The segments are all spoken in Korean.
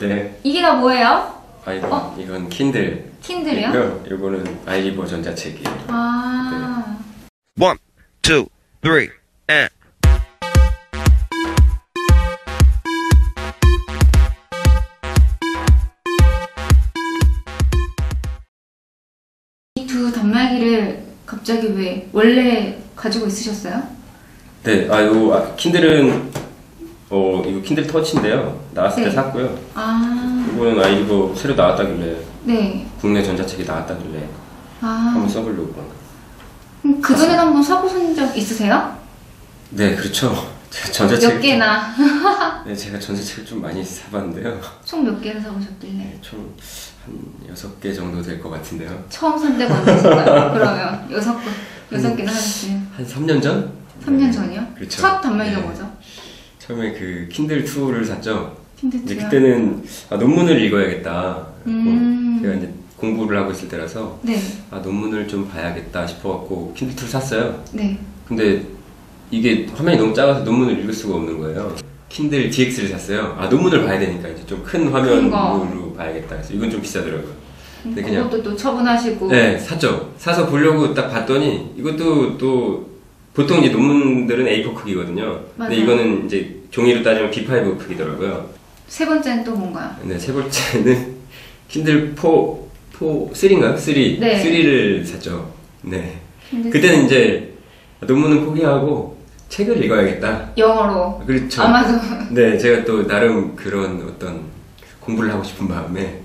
네. 이게 다 뭐예요? 아, 이건 킨들. 킨들이요? 이거는 아이리버 전자책이에요. 아. 네. 1, 2, 3, and. 이 두 단말기를 갑자기 왜 원래 가지고 있으셨어요? 네, 요 킨들은 이거 킨들 터치인데요. 나왔을 때 네. 샀고요. 아. 이거는 아이리버 새로 나왔다길래 네. 국내 전자책이 나왔다길래 아. 한번 써보려고. 그럼 그전에 한번 사보신 적 있으세요? 네, 그렇죠. 제가 전자책 몇 개나? 네, 제가 전자책을 좀 많이 사봤는데요. 총 몇 개를 사보셨길래? 네, 총 한 6개 정도 될 것 같은데요. 처음 산 데가 언제신가요? 그러면 여섯 개나 사셨어요? 한 3년 전? 3년 전이요? 그렇죠. 첫 단말기가 네. 뭐죠? 처음에 그 킨들 2를 샀죠. 킨들 이제 2요? 그때는 논문을 읽어야겠다. 제가 이제 공부를 하고 있을 때라서 네. 논문을 좀 봐야겠다 싶어갖고 킨들 2를 샀어요. 네. 근데 이게 화면이 너무 작아서 논문을 읽을 수가 없는 거예요. 킨들 DX를 샀어요. 논문을 봐야 되니까 이제 좀 큰 화면으로 봐야겠다. 그래서 이건 좀 비싸더라고요. 근데 그냥 그것도 또 처분하시고. 네, 샀죠. 사서 보려고 딱 봤더니 이것도 또 보통 이제 논문들은 A4 크기거든요. 맞아요. 근데 이거는 이제 종이로 따지면 B5 크기더라고요. 세 번째는 또 뭔가요? 네, 세 번째는 킨들 3인가요? 3. 네. 3를 샀죠. 네. 킨들 그때는 이제 논문은 포기하고 책을 읽어야겠다. 영어로. 그렇죠. 아마도. 네, 제가 또 나름 그런 어떤 공부를 하고 싶은 마음에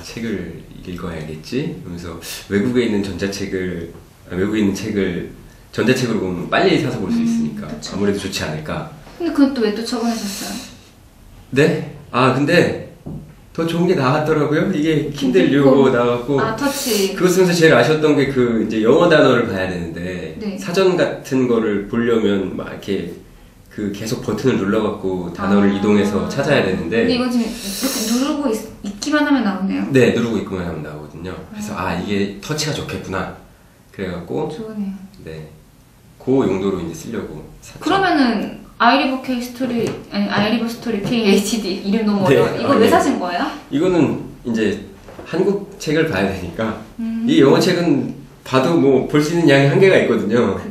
책을 읽어야겠지? 그러면서 외국에 있는 외국에 있는 책을 전자책으로 보면 빨리 사서 볼 수 있으니까 그쵸. 아무래도 좋지 않을까. 근데 그건 또 왜 또 처분하셨어요? 네? 근데 더 좋은 게 나왔더라고요. 이게 킨들 킨들 요거 폼. 나왔고. 터치. 그거 쓰면서 제일 아쉬웠던 게 이제 영어 단어를 봐야 되는데 네. 사전 같은 거를 보려면 막 이렇게 계속 버튼을 눌러갖고 단어를 이동해서 찾아야 되는데. 근데 이건 지금 이렇게 누르고 있기만 하면 나오네요. 네, 누르고 있기만 하면 나오거든요. 그래서 이게 터치가 좋겠구나. 그래갖고 좋으네요. 네, 그 용도로 이제 쓰려고 샀죠. 그러면은 아이리버 아이리버 스토리 KHD 이름 너무 네. 어려워. 이거 왜 네. 사신 거예요? 이거는 이제 한국 책을 봐야 되니까 음. 이 영어 책은 봐도 뭐 볼 수 있는 양이 한계가 있거든요. 그렇죠.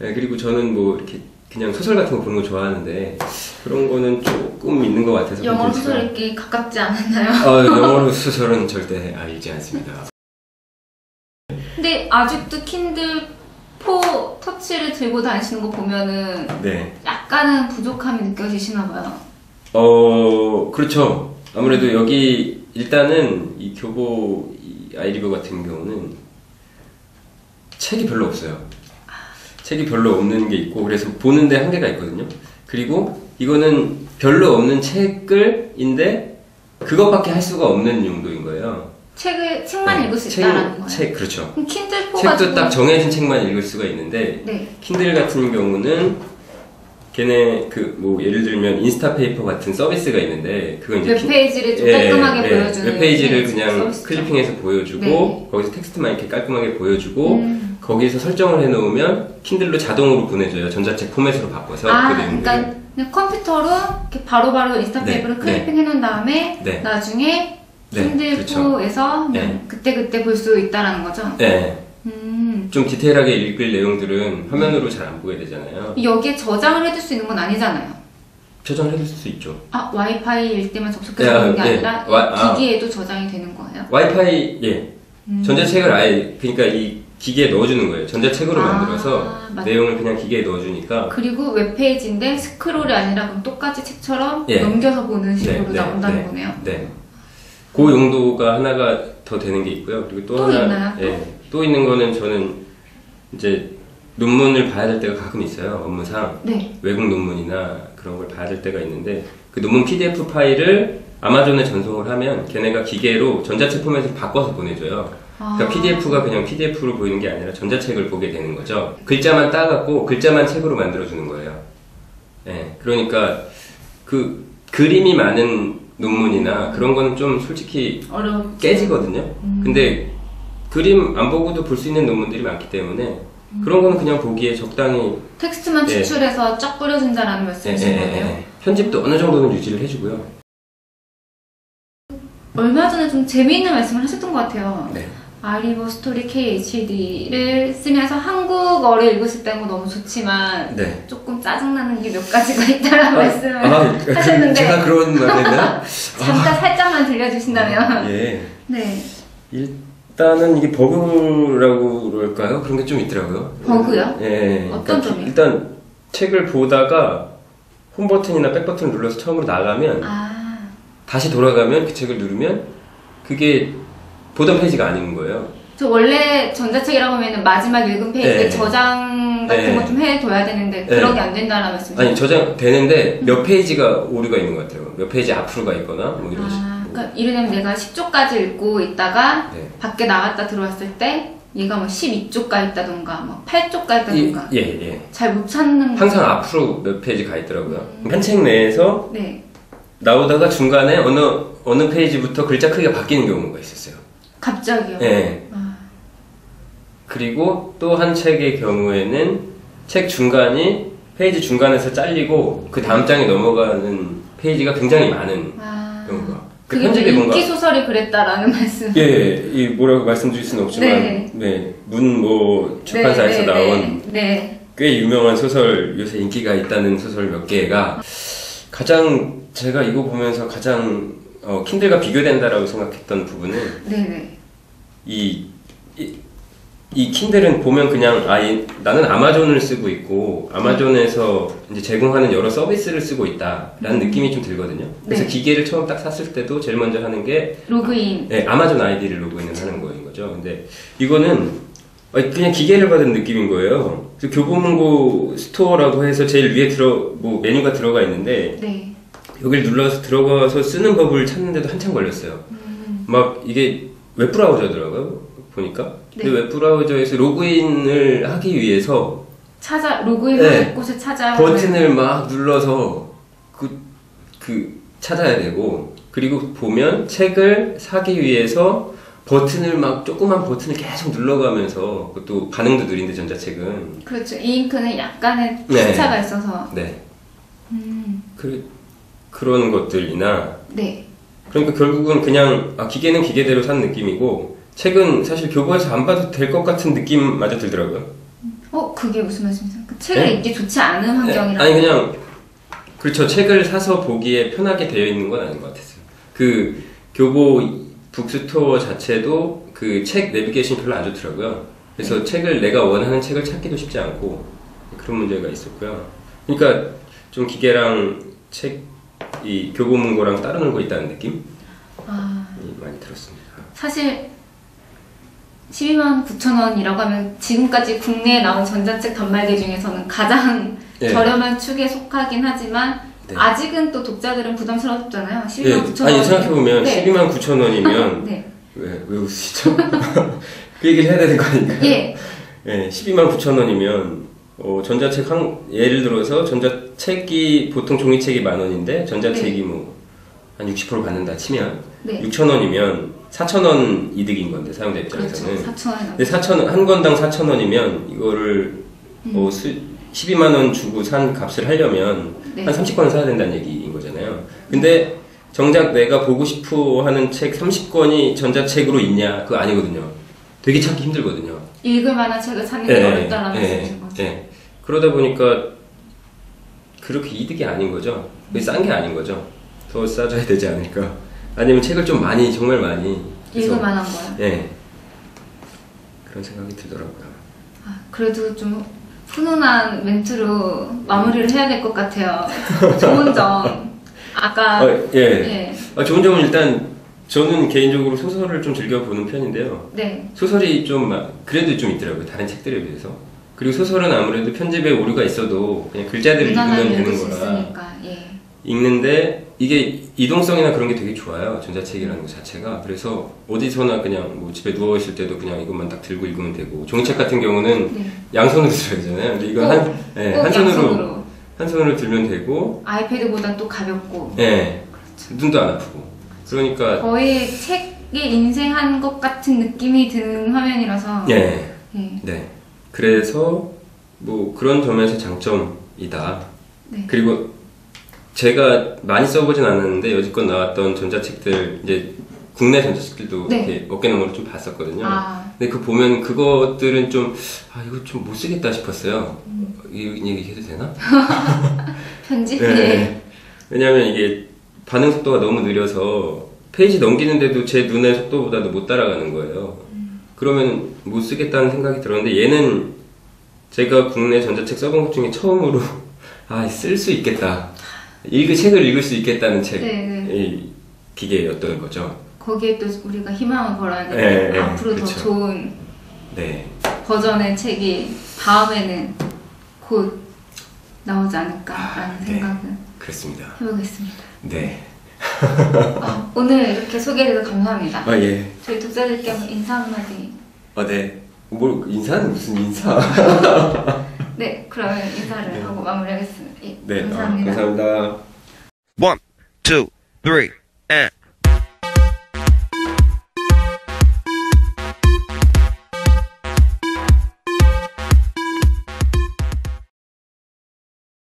네, 그리고 저는 뭐 이렇게 그냥 소설 같은 거 보는 거 좋아하는데 그런 거는 조금 있는 것 같아서. 영어 콘텐츠가. 소설 읽기 가깝지 않았나요? 영어로 소설은 절대 읽지 않습니다. 근데 아직도 킨들 4 터치를 들고 다니시는 거 보면은 네. 약간은 부족함이 느껴지시나 봐요. 그렇죠. 아무래도 여기 일단은 이 교보 아이리버 같은 경우는 책이 별로 없어요. 책이 별로 없는 게 있고 그래서 보는데 한계가 있거든요. 그리고 이거는 별로 없는 책인데 그것밖에 할 수가 없는 용도인 거예요. 책만 읽을 수 있다라는 거예요? 그렇죠. 그럼 킨들 4 책도 가지고 딱 정해진 책만 읽을 수가 있는데 네. 킨들 같은 경우는 걔네 뭐 예를 들면 인스타페이퍼 같은 서비스가 있는데 그건 이제 웹페이지를 좀 깔끔하게 보여주는 웹페이지를 네, 그냥 서비스죠. 클리핑해서 보여주고 네. 거기서 텍스트만 이렇게 깔끔하게 보여주고 거기서 설정을 해놓으면 킨들로 자동으로 보내줘요. 전자책 포맷으로 바꿔서 그 내용들을. 그러니까 그냥 컴퓨터로 이렇게 바로바로 인스타페이퍼를 네, 클리핑 해놓은 다음에 네. 나중에 네, 킨들 그렇죠. 4에서 네. 그때그때 볼 수 있다라는 거죠? 네. 음. 좀 디테일하게 읽을 내용들은 화면으로 잘 안 보게 되잖아요. 여기에 저장을 해둘 수 있는 건 아니잖아요. 저장을 해둘 수 있죠. 와이파이일 때만 접속해서 보는 게 아니라 이 기기에도 저장이 되는 거예요? 와이파이, 전자책을 그러니까 이 기계에 넣어주는 거예요. 전자책으로 만들어서 내용을 그냥 기계에 넣어주니까. 그리고 웹페이지인데 스크롤이 아니라 그럼 똑같이 책처럼 예. 넘겨서 보는 식으로 나온다는 거네요. 네. 그 용도가 하나가 더 되는 게 있고요. 그리고 또 하나, 있나요? 또 있는 거는 저는 이제 논문을 봐야 될 때가 가끔 있어요. 업무상. 네. 외국 논문이나 그런 걸 봐야 될 때가 있는데 그 논문 PDF 파일을 아마존에 전송을 하면 걔네가 기계로 전자책 포맷으로 바꿔서 보내줘요. 그러니까 PDF가 그냥 PDF로 보이는 게 아니라 전자책을 보게 되는 거죠. 글자만 따갖고 글자만 책으로 만들어주는 거예요. 네, 그러니까 그림이 많은 논문이나 그런 거는 좀 솔직히 깨지거든요. 근데 그림 안 보고도 볼 수 있는 논문들이 많기 때문에 그런 거는 그냥 보기에 적당히 텍스트만 추출해서 쫙 뿌려준다라는 말씀이신 거네요. 편집도 어느 정도는 유지를 해주고요. 얼마 전에 좀 재미있는 말씀을 하셨던 것 같아요. 네. 아리버 스토리 KHD를 쓰면서 한국어를 읽으실 때는 너무 좋지만 네. 조금 짜증나는 게 몇 가지가 있다라는 말씀을 그 하셨는데 제가 그런 말했나? 잠깐 살짝만 들려주신다면 예. 네. 일단은 이게 버그라고 그럴까요? 그런 게 좀 있더라고요. 버그요? 예. 어떤 점이요? 일단 책을 보다가 홈 버튼이나 백 버튼을 눌러서 처음으로 나가면 다시 돌아가면 그 책을 누르면 그게 보던 페이지가 아닌 거예요. 저 원래 전자책이라고 하면 마지막 읽은 페이지에 네. 저장 같은 네. 거 좀 해둬야 되는데 네. 그런 게 안 된다는 말씀이시죠? 아니 저장 되는데 몇 페이지가 오류가 있는 것 같아요. 몇 페이지 앞으로 가 있거나 뭐 이런 식으로. 그러니까 이르면 내가 10조까지 읽고 있다가 네. 밖에 나갔다 들어왔을 때 얘가 뭐 12쪽 가 있다던가 뭐 8쪽 가 있다던가 예. 잘 못 찾는 항상 앞으로 몇 페이지 가 있더라고요. 한 책 내에서 네. 나오다가 중간에 어느 페이지부터 글자 크기가 바뀌는 경우가 있었어요. 갑자기요? 예. 그리고 또 한 책의 경우에는 책 중간이 페이지 중간에서 잘리고 그 다음 장에 넘어가는 페이지가 굉장히 많은 경우가. 그게 편집이 인기 소설이 그랬다라는 말씀. 예, 이 뭐라고 말씀드릴 수는 없지만, 문 뭐 출판사에서 나온 꽤 유명한 소설, 요새 인기가 있다는 소설 몇 개가 가장 제가 이거 보면서 가장 킨들과 비교된다라고 생각했던 부분은 이 킨들은 보면 그냥 나는 아마존을 쓰고 있고 아마존에서 이제 제공하는 여러 서비스를 쓰고 있다라는 느낌이 좀 들거든요. 그래서 기계를 처음 딱 샀을 때도 제일 먼저 하는 게 로그인. 네, 아마존 아이디를 로그인을 하는 거인 거죠. 근데 이거는 그냥 기계를 받은 느낌인 거예요. 그래서 교보문고 스토어라고 해서 제일 위에 뭐 메뉴가 들어가 있는데 여기를 눌러서 들어가서 쓰는 법을 찾는데도 한참 걸렸어요. 막 이게 웹브라우저더라고요. 보니까. 근데 웹브라우저에서 로그인을 하기 위해서 로그인할 곳을 찾아 버튼을 막 눌러서 찾아야 되고, 그리고 보면 책을 사기 위해서 버튼을 조그만 버튼을 계속 눌러가면서, 그것도 반응도 느린데 전자책은. 그렇죠. 이잉크는 약간의 시차가 있어서. 그런 것들이나. 그러니까 결국은 그냥 기계는 기계대로 산 느낌이고, 책은 사실 교보에서 안 봐도 될 것 같은 느낌마저 들더라고요. 그게 무슨 말씀이세요? 그 책을 읽기 좋지 않은 환경이라고? 아니 그냥 그렇죠. 책을 사서 보기에 편하게 되어 있는 건 아닌 것 같았어요. 그 교보 북스토어 자체도 그 책 내비게이션이 별로 안 좋더라고요. 그래서 내가 원하는 책을 찾기도 쉽지 않고 그런 문제가 있었고요. 그러니까 좀 기계랑 이 교보문고랑 따로 놀고 있다는 느낌이 많이 들었습니다. 사실 129,000원이라고 하면 지금까지 국내에 나온 전자책 단말기 중에서는 가장 저렴한 축에 속하긴 하지만 아직은 또 독자들은 부담스럽잖아요. 129,000원. 아니 생각해보면 129,000원이면 왜 웃으시죠? 그 얘기를 해야 되는 거 아닌가요? 129,000원이면 전자책 예를 들어서 전자책이 보통 종이책이 10,000원인데 전자책이 한 60% 받는다 치면 6,000원이면 4,000원 이득인 건데 사용자 입장에서는. 그렇죠. 4,000원. 근데 4,000원 한 권당 4,000원이면 이거를 12만 원 주고 산 값을 하려면 한 30권을 사야 된다는 얘기인 거잖아요. 근데 정작 내가 보고 싶어 하는 책 30권이 전자책으로 있냐? 그거 아니거든요. 되게 찾기 힘들거든요. 읽을 만한 책을 찾는 게 어렵다라는 말씀이신 거죠. 그러다 보니까 그렇게 이득이 아닌 거죠. 싼 게 아닌 거죠. 더 싸줘야 되지 않을까. 아니면 책을 좀 정말 많이 읽을 만한 거요? 그런 생각이 들더라고요. 그래도 좀 훈훈한 멘트로 마무리를 해야 될 것 같아요. 좋은 점. 아까 좋은 점은 일단 저는 개인적으로 소설을 좀 즐겨보는 편인데요. 소설이 그래도 좀 있더라고요. 다른 책들에 비해서. 그리고 소설은 아무래도 편집에 오류가 있어도 그냥 글자대로 읽으면 되는 거라 읽는데 이게 이동성이나 그런 게 되게 좋아요. 전자책이라는 것 자체가. 그래서 어디서나 그냥 집에 누워있을 때도 그냥 이것만 딱 들고 읽으면 되고, 종이책 같은 경우는 양손으로 들어야 되잖아요. 근데 이건 한 손으로 들면 되고, 아이패드보다 또 가볍고 눈도 안 아프고. 그러니까 거의 책에 인쇄한 것 같은 느낌이 드는 화면이라서 그래서 그런 점에서 장점이다. 그리고 제가 많이 써보진 않았는데 여지껏 나왔던 전자책들 이제 국내 전자책들도 네. 이렇게 어깨너머로 좀 봤었거든요. 아. 근데 그 보면 그것들은 좀 이거 좀 못 쓰겠다 싶었어요. 이 얘기 해도 되나? 편집? 네. 네. 왜냐면 이게 반응 속도가 너무 느려서 페이지 넘기는데도 제 눈의 속도보다도 못 따라가는 거예요. 그러면 못 쓰겠다는 생각이 들었는데 얘는 제가 국내 전자책 써본 것 중에 처음으로 쓸 수 있겠다. 책을 읽을 수 있겠다는 책 이 기계였던 거죠. 거기에 또 우리가 희망을 걸어야 네, 되는데 네, 앞으로 그쵸. 더 좋은 네. 버전의 책이 다음에는 곧 나오지 않을까라는 네. 생각을 그렇습니다. 해보겠습니다. 네. 오늘 이렇게 소개해주셔서 감사합니다. 예. 저희 독자들께 한번 인사 한마디. 네. 인사는 무슨 인사? 네, 그러면 인사를 하고 마무리하겠습니다. 예, 네. 감사합니다. 감사합니다. 1, 2, 3, and